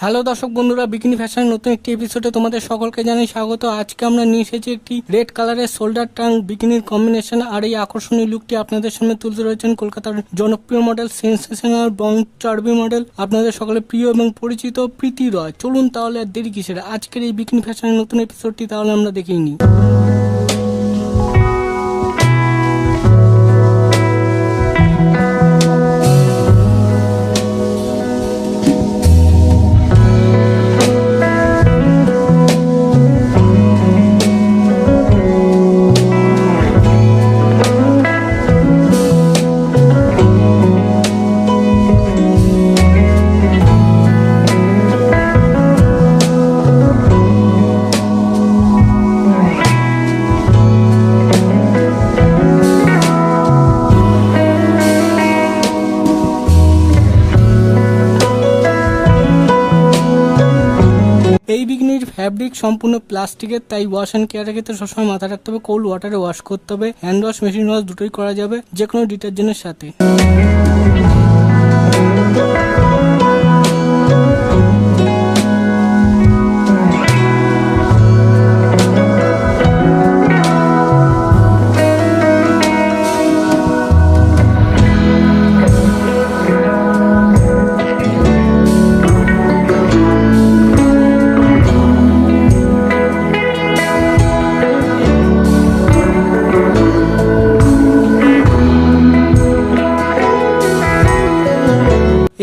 Hello দর্শক বন্ধুরা, bikini ফ্যাশনের নতুন একটি এপিসোডে তোমাদের সকলকে জানাই স্বাগত। আজকে আমরা নিয়ে এসেছি একটি রেড কালারের শোল্ডার ট্যাঙ্ক বিকিনির কম্বিনেশন। আর এই আকর্ষণীয় লুকটি আপনাদের সামনে তুলতে রয়েছেন কলকাতার জনপ্রিয় মডেল, সেন্সেশনাল বং চার্বি মডেল, আপনাদের সকলে প্রিয় এবং পরিচিত প্রীতি রয়। চলুন তাহলে আর দেরি কিসের, আজকের এই বিকিনি ফ্যাশনের নতুন এপিসোডটি তাহলে আমরা দেখেই নিই। এই বিকিনির ফ্যাব্রিক সম্পূর্ণ প্লাস্টিকের, তাই ওয়াশ অ্যান্ড কেয়ারের ক্ষেত্রে সবসময় মাথা রাখতে হবে কোল্ড ওয়াটারে ওয়াশ করতে হবে। হ্যান্ড ওয়াশ, মেশিন ওয়াশ দুটোই করা যাবে যে কোনো ডিটারজেন্টের সাথে।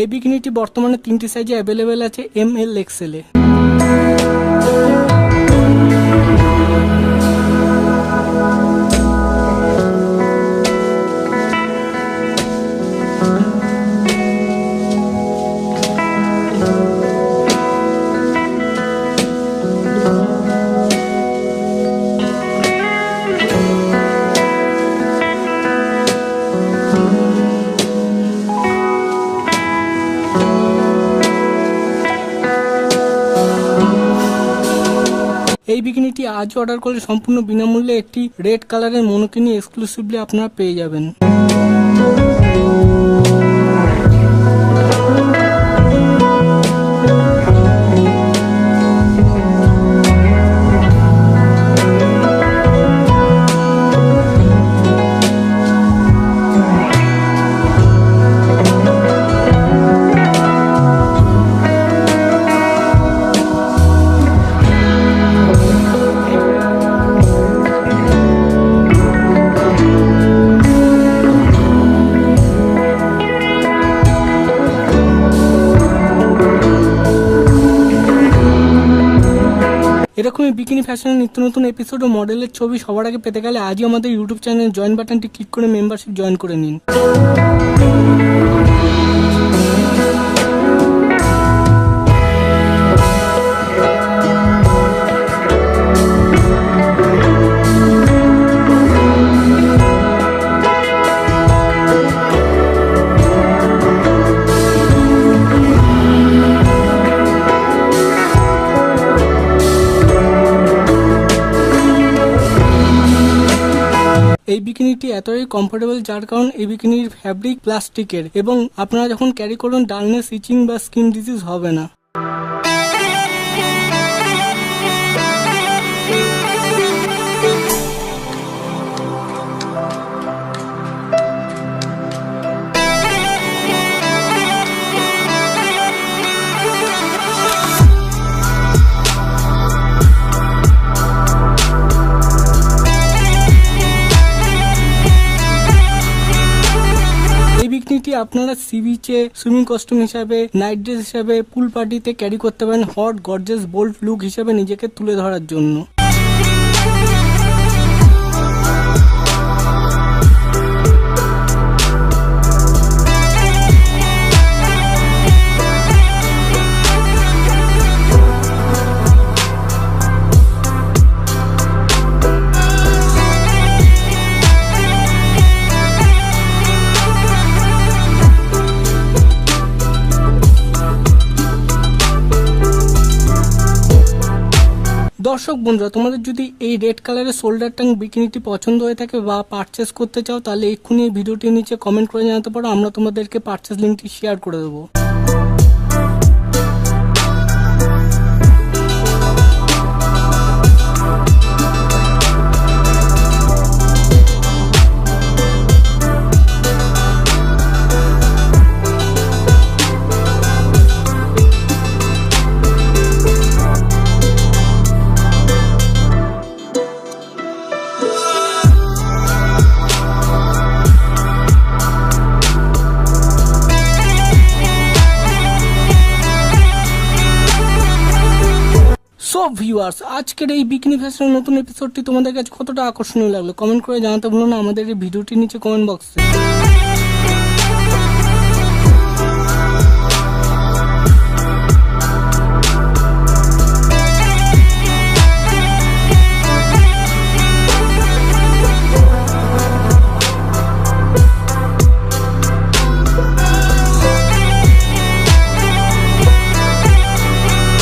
এই বিকিনিটি বর্তমানে 3টি সাইজে অ্যাভেলেবেল আছে, এম, এল, এক্সেল এ। এই বিকিনিটি আজ অর্ডার করলে সম্পূর্ণ বিনামূল্যে একটি রেড কালারের মনোকিনি এক্সক্লুসিভলি আপনারা পেয়ে যাবেন। এরকমই বিকিনি ফ্যাশনের নিত্য নতুন এপিসোড ও মডেলের ছবি সবার আগে পেতে গেলে আজই আমাদের ইউটিউব চ্যানেল জয়েন বাটনটি ক্লিক করে মেম্বারশিপ জয়েন করে নিন। এই বিকিনিটি এতই কমফোর্টেবল যার কারণ এই বিকিনির ফ্যাব্রিক প্লাস্টিকের এবং আপনারা যখন ক্যারি করুন ডালনেস, ইচিং বা স্কিন ডিজিজ হবে না। আপনারা সি বিচে সুইমিং কস্টিউম হিসাবে, নাইট ড্রেস হিসাবে, পুল পার্টিতে ক্যারি করতে পারেন হট গর্জিয়াস বোল্ড লুক হিসাবে নিজেকে তুলে ধরার জন্য। দর্শক বন্ধুরা, তোমাদের যদি এই রেড কালারের শোল্ডার ট্যাঙ্ক বিকিনিটি পছন্দ হয়ে থাকে বা পারচেস করতে চাও তাহলে এক্ষুনি এই ভিডিওটির নিচে কমেন্ট করে জানাতে পারো, আমরা তোমাদেরকে পারচেস লিঙ্কটি শেয়ার করে দেবো। ভিউয়ার্স, আজকের এই বিকিনি ফ্যাশনের নতুন এপিসোডটি তোমাদের কাছে কতটা আকর্ষণীয় লাগলো কমেন্ট করে জানাতে ভুলো না আমাদের এই ভিডিওটির নিচে কমেন্ট বক্সে।